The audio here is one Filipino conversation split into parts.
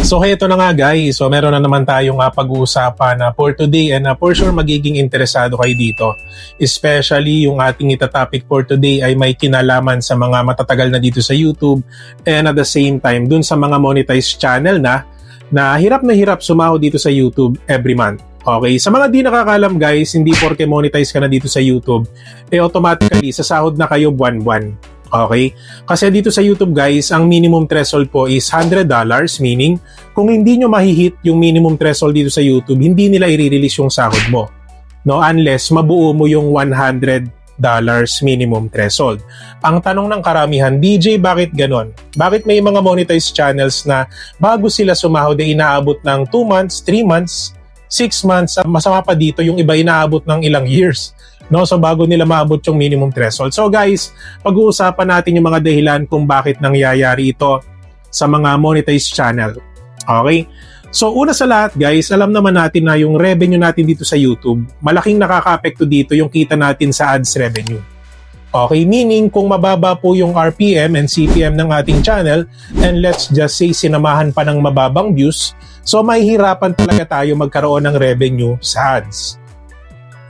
So heto na nga guys, so meron na naman tayong pag-uusapan na for today and for sure magiging interesado kayo dito. Especially yung ating itatopic for today ay may kinalaman sa mga matatagal na dito sa YouTube and at the same time dun sa mga monetized channel na hirap sumahod dito sa YouTube every month. Okay, sa mga di nakakalam guys, hindi porke monetize ka na dito sa YouTube, automatically sasahod na kayo buwan-buwan. Okay? Kasi dito sa YouTube guys, ang minimum threshold po is $100, meaning kung hindi nyo mahihit yung minimum threshold dito sa YouTube, hindi nila i-release yung sahod mo. No, unless mabuo mo yung $100 minimum threshold. Ang tanong ng karamihan, DJ, bakit ganon? Bakit may mga monetized channels na bago sila sumahod ay inaabot ng 2 months, 3 months, 6 months, masama pa dito yung iba inaabot ng ilang years, no? So bago nila maabot yung minimum threshold. So guys, pag-uusapan natin yung mga dahilan kung bakit nangyayari ito sa mga monetized channel. Okay? So una sa lahat guys, alam naman natin na yung revenue natin dito sa YouTube, malaking nakaka-apekto dito yung kita natin sa ads revenue. Okay, meaning kung mababa po yung RPM and CPM ng ating channel and let's just say sinamahan pa ng mababang views, so mahihirapan talaga tayo magkaroon ng revenue sa ads.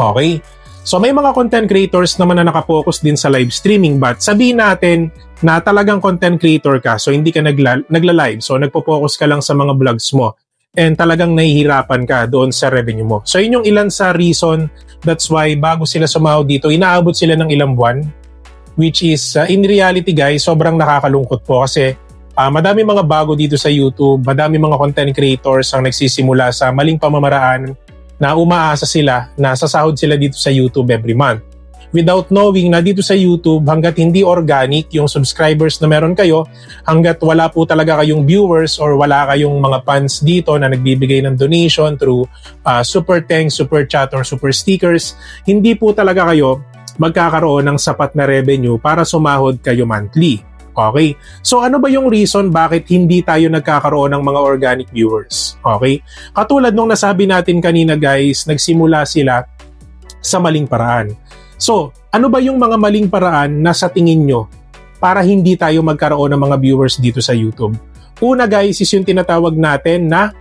Okay? So may mga content creators naman na nakapokus din sa live streaming, but sabihin natin na talagang content creator ka, so hindi ka nagla-live, so nagpo-focus ka lang sa mga vlogs mo and talagang nahihirapan ka doon sa revenue mo. So yun yung ilan sa reason, that's why bago sila sumahod dito, inaabot sila ng ilang buwan, which is in reality guys, sobrang nakakalungkot po kasi madami mga bago dito sa YouTube, madami mga content creators ang nagsisimula sa maling pamamaraan na umaasa sila na sasahod sila dito sa YouTube every month. Without knowing na dito sa YouTube, hanggat hindi organic yung subscribers na meron kayo, hanggat wala po talaga kayong viewers or wala kayong mga fans dito na nagbibigay ng donation through super thanks, super chat, or super stickers, hindi po talaga kayo magkakaroon ng sapat na revenue para sumahod kayo monthly. Okay? So ano ba yung reason bakit hindi tayo nagkakaroon ng mga organic viewers? Okay? Katulad nung nasabi natin kanina guys, nagsimula sila sa maling paraan. So, ano ba yung mga maling paraan na sa tingin nyo para hindi tayo magkaroon ng mga viewers dito sa YouTube? Una guys is yung tinatawag natin na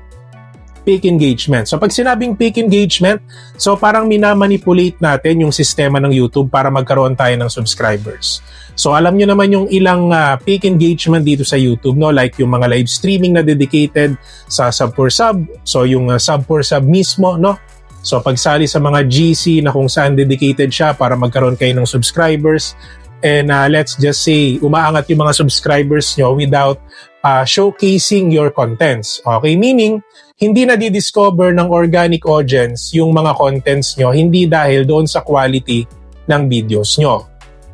peak engagement. So pag sinabing peak engagement, so parang minamanipulate natin yung sistema ng YouTube para magkaroon tayo ng subscribers. So alam nyo naman yung ilang peak engagement dito sa YouTube, no? Like yung mga live streaming na dedicated sa sub for sub. So yung sub for sub mismo, no? So pagsali sa mga GC na kung saan dedicated siya para magkaroon kayo ng subscribers. And let's just say, umaangat yung mga subscribers nyo without showcasing your contents. Okay? Meaning, hindi na di-discover ng organic audience yung mga contents nyo, hindi dahil doon sa quality ng videos nyo.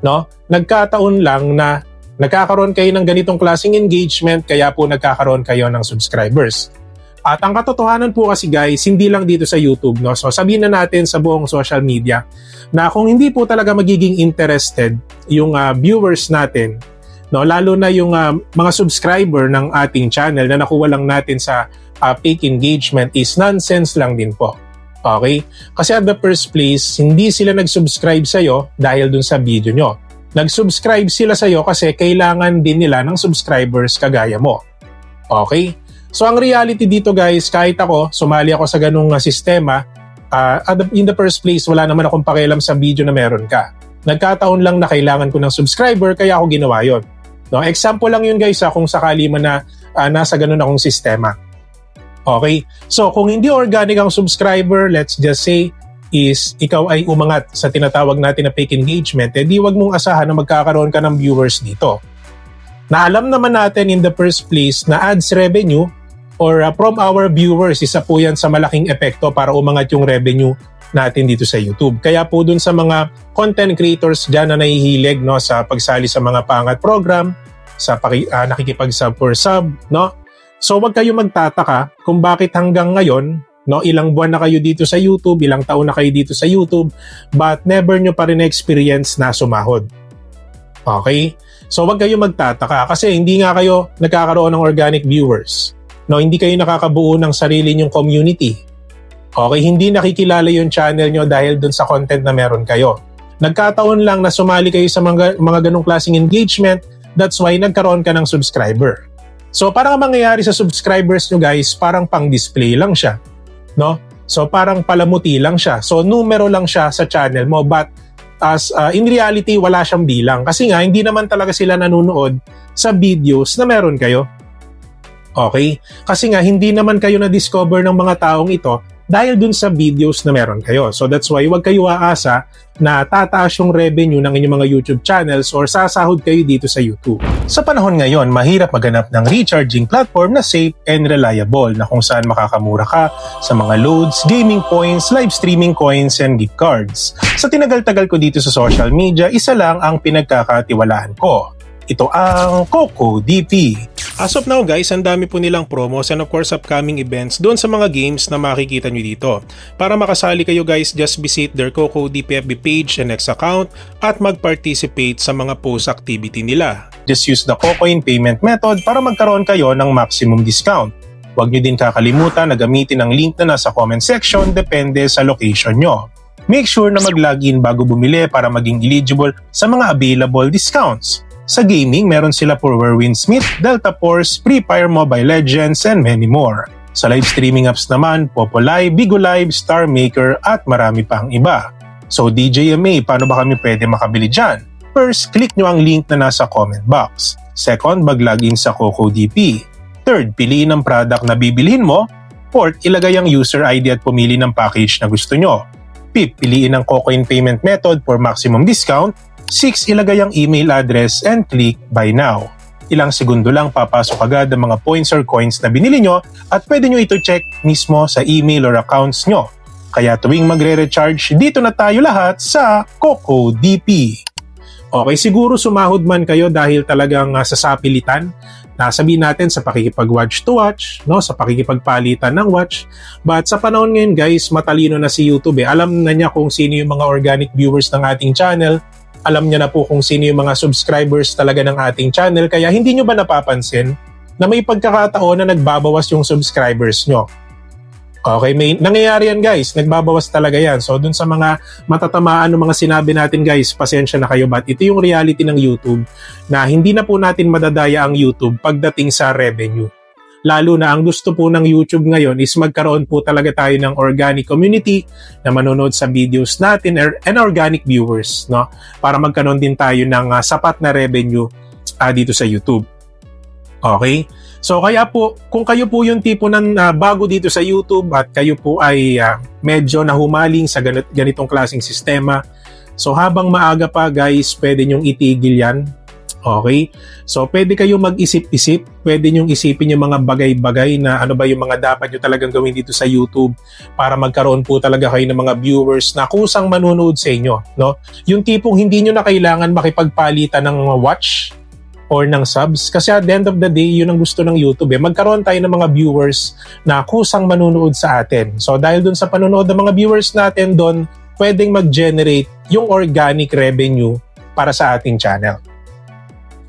No? Nagkataon lang na nagkakaroon kayo ng ganitong klaseng engagement, kaya po nagkakaroon kayo ng subscribers. At ang katotohanan po kasi guys, hindi lang dito sa YouTube, no? So sabihin na natin sa buong social media na kung hindi po talaga magiging interested yung viewers natin, no, lalo na yung mga subscriber ng ating channel na nakuha lang natin sa peak engagement, is nonsense lang din po. Okay? Kasi at the first place, hindi sila nag-subscribe sa'yo dahil dun sa video nyo. Nag-subscribe sila sa'yo kasi kailangan din nila ng subscribers kagaya mo. Okay? So ang reality dito guys, kahit ako, sumali ako sa ganung sistema, in the first place, wala naman akong pakialam sa video na meron ka. Nagkataon lang na kailangan ko ng subscriber, kaya ako ginawa yun. No? Example lang yun guys, kung sakali man na nasa ganun akong sistema. Okay? So kung hindi organic ang subscriber, let's just say, is ikaw ay umangat sa tinatawag natin na peak engagement, di wag mong asahan na magkakaroon ka ng viewers dito. Na alam naman natin in the first place na ads revenue or from our viewers, isa po yan sa malaking epekto para umangat yung revenue natin dito sa YouTube. Kaya po dun sa mga content creators dyan na nahihilig, no, sa pagsali sa mga pangat program, sa nakikipag-sub for sub, no? So wag kayo magtataka kung bakit hanggang ngayon, no, ilang buwan na kayo dito sa YouTube, ilang taon na kayo dito sa YouTube, but never nyo pa rin experience na sumahod. Okay? So wag kayo magtataka kasi hindi nga kayo nagkakaroon ng organic viewers. No, hindi kayo nakakabuo ng sarili nyong community. Okay, hindi nakikilala yung channel nyo dahil dun sa content na meron kayo. Nagkataon lang na sumali kayo sa mga ganong klaseng engagement, that's why nagkaroon ka ng subscriber. So parang ang mangyayari sa subscribers nyo guys, parang pang-display lang siya, no? So parang palamuti lang siya. So numero lang siya sa channel mo, but in reality wala siyang bilang. Kasi nga hindi naman talaga sila nanonood sa videos na meron kayo. Okay? Kasi nga hindi naman kayo na-discover ng mga taong ito dahil dun sa videos na meron kayo. So that's why huwag kayo aasa na tataas yung revenue ng inyong mga YouTube channels or sasahod kayo dito sa YouTube. Sa panahon ngayon, mahirap maghanap ng recharging platform na safe and reliable na kung saan makakamura ka sa mga loads, gaming points, live streaming coins, and gift cards. Sa tinagal-tagal ko dito sa social media, isa lang ang pinagkakatiwalaan ko. Ito ang CocoDP. As of now guys, ang dami po nilang promos and of course upcoming events doon sa mga games na makikita nyo dito. Para makasali kayo guys, just visit their CocoDP FB page and X account at mag-participate sa mga post activity nila. Just use the Cocoin payment method para magkaroon kayo ng maximum discount. Huwag nyo din kakalimutan na gamitin ang link na nasa comment section depende sa location nyo. Make sure na mag-login bago bumili para maging eligible sa mga available discounts. Sa gaming, meron sila for Windsmith, Delta Force, Free Fire Mobile Legends, and many more. Sa live streaming apps naman, Popolive, Bigo Live, Star Maker, at marami pang iba. So DJMA, paano ba kami pwede makabili dyan? First, click nyo ang link na nasa comment box. Second, mag-login sa CocoDP. Third, piliin ang product na bibilhin mo. Fourth, ilagay ang user ID at pumili ng package na gusto nyo. Fifth, piliin ang Cocoin payment method for maximum discount. 6. Ilagay ang email address and click Buy Now. Ilang segundo lang papasok agad ang mga points or coins na binili nyo at pwede nyo ito check mismo sa email or accounts nyo. Kaya tuwing magre-recharge, dito na tayo lahat sa CocoDP. Okay, siguro sumahod man kayo dahil talagang sa sapilitan, sabihin natin sa pakikipag-watch to watch, no, sa pakikipagpalitan ng watch. But sa panahon ngayon guys, matalino na si YouTube Alam na niya kung sino yung mga organic viewers ng ating channel. Alam niya na po kung sino yung mga subscribers talaga ng ating channel. Kaya hindi nyo ba napapansin na may pagkakataon na nagbabawas yung subscribers nyo? Okay, may nangyayari yan guys. Nagbabawas talaga yan. So dun sa mga matatamaan ng mga sinabi natin guys, pasensya na kayo. But ito yung reality ng YouTube na hindi na po natin madadaya ang YouTube pagdating sa revenue. Lalo na ang gusto po ng YouTube ngayon is magkaroon po talaga tayo ng organic community na manonood sa videos natin and organic viewers, no? Para magkaroon din tayo ng sapat na revenue dito sa YouTube. Okay? So kaya po, kung kayo po yung tipo ng bago dito sa YouTube at kayo po ay medyo nahumaling sa ganitong klaseng sistema, so habang maaga pa guys, pwede nyong itigil yan. Okay? So, pwede kayo mag-isip-isip, pwede nyong isipin yung mga bagay-bagay na ano ba yung mga dapat nyo talagang gawin dito sa YouTube para magkaroon po talaga kayo ng mga viewers na kusang manunood sa inyo, no? Yung tipong hindi nyo na kailangan makipagpalitan ng watch or ng subs kasi at the end of the day, yun ang gusto ng YouTube magkaroon tayo ng mga viewers na kusang manunood sa atin. So, dahil dun sa panunood ng mga viewers natin doon, pwedeng mag-generate yung organic revenue para sa ating channel.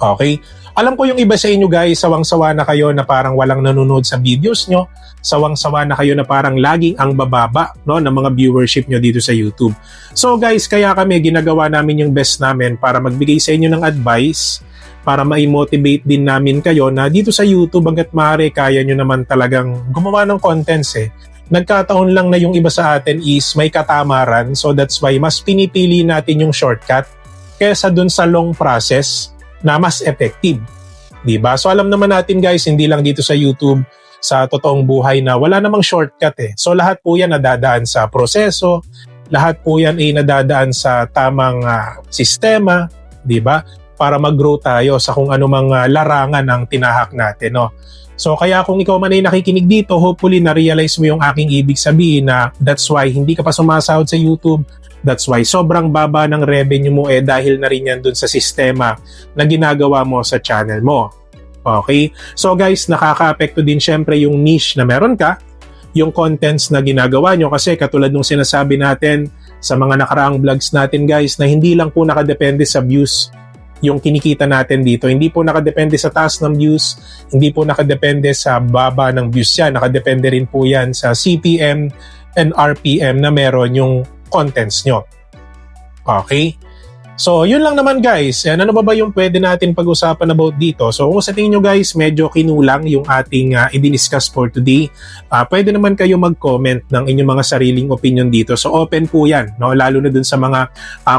Okay? Alam ko yung iba sa inyo guys, sawang-sawa na kayo na parang walang nanonood sa videos nyo. Sawang-sawa na kayo na parang laging ang bababa, no, ng mga viewership nyo dito sa YouTube. So guys, kaya kami ginagawa namin yung best namin para magbigay sa inyo ng advice, para ma-motivate din namin kayo na dito sa YouTube hanggat maaari kaya nyo naman talagang gumawa ng contents Nagkataon lang na yung iba sa atin is may katamaran, so that's why mas pinipili natin yung shortcut kaysa dun sa long process na mas effective. Diba? So alam naman natin guys, hindi lang dito sa YouTube, sa totoong buhay na wala namang shortcut So lahat po yan nadadaan sa proseso, lahat po yan ay nadadaan sa tamang sistema, diba? Para mag-grow tayo sa kung anumang larangan ng tinahak natin, no? So kaya kung ikaw man ay nakikinig dito, hopefully na-realize mo yung aking ibig sabihin na that's why hindi ka pa sumasahod sa YouTube. That's why sobrang baba ng revenue mo dahil na rin yan dun sa sistema na ginagawa mo sa channel mo. Okay? So guys, nakaka-apekto din syempre yung niche na meron ka, yung contents na ginagawa nyo kasi katulad nung sinasabi natin sa mga nakaraang vlogs natin guys na hindi lang po nakadepende sa views yung kinikita natin dito. Hindi po nakadepende sa taas ng views, hindi po nakadepende sa baba ng views yan. Nakadepende rin po yan sa CPM and RPM na meron yung contents nyo. Okay? So, yun lang naman guys. And ano ba yung pwede natin pag-usapan about dito? So, kung sa tingin nyo guys, medyo kinulang yung ating i-discuss for today, pwede naman kayo mag-comment ng inyong mga sariling opinion dito. So, open po yan, no? Lalo na dun sa mga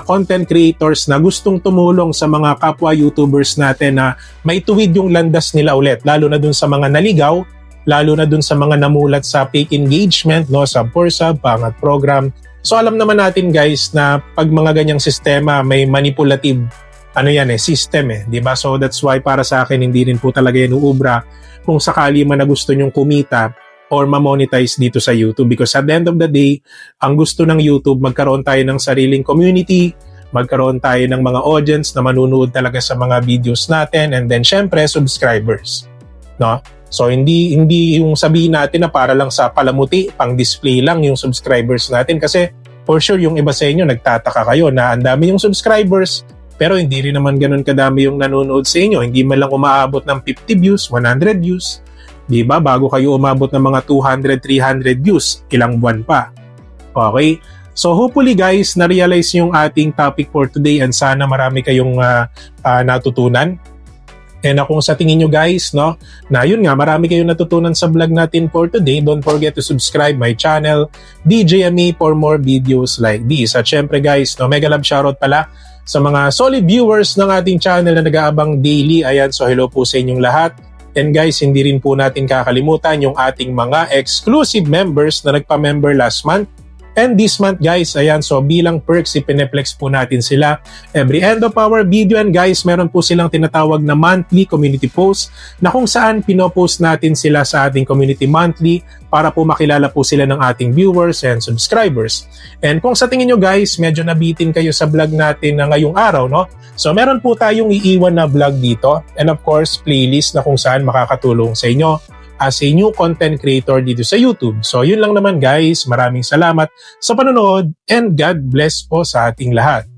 content creators na gustong tumulong sa mga kapwa YouTubers natin na maituwid yung landas nila ulit. Lalo na dun sa mga naligaw, lalo na dun sa mga namulat sa fake engagement, no? Sub for sub, pangat program. So alam naman natin guys na pag mga ganyang sistema may manipulative system di ba? So that's why para sa akin hindi rin po talaga yan uubra kung sakali man na gusto nyong kumita or ma-monetize dito sa YouTube, because at the end of the day, ang gusto ng YouTube magkaroon tayo ng sariling community, magkaroon tayo ng mga audience na manunood talaga sa mga videos natin, and then syempre subscribers, no? So hindi yung sabihin natin na para lang sa palamuti, pang display lang yung subscribers natin, kasi for sure yung iba sa inyo nagtataka kayo na ang dami yung subscribers pero hindi rin naman ganun kadami yung nanonood sa inyo. Hindi man lang umaabot ng 50 views, 100 views. Di ba? Bago kayo umabot ng mga 200, 300 views, ilang buwan pa. Okay? So hopefully guys, na-realize yung ating topic for today and sana marami kayong natutunan. And kung sa tingin nyo guys, no, na yun nga, marami kayong natutunan sa vlog natin for today, don't forget to subscribe my channel, DJME, for more videos like this. At syempre guys, no, mega love shoutout pala sa mga solid viewers ng ating channel na nag-aabang daily. Ayan, so hello po sa inyong lahat. And guys, hindi rin po natin kakalimutan yung ating mga exclusive members na nagpa-member last month. And this month guys, ayan, so bilang perks, ipineplex po natin sila every end of our video. And guys, meron po silang tinatawag na monthly community post na kung saan pinopost natin sila sa ating community monthly para po makilala po sila ng ating viewers and subscribers. And kung sa tingin nyo guys, medyo nabitin kayo sa vlog natin na ngayong araw, no? So meron po tayong iiwan na vlog dito, and of course, playlist na kung saan makakatulong sa inyo as a new content creator dito sa YouTube. So yun lang naman guys, maraming salamat sa panonood and God bless po sa ating lahat.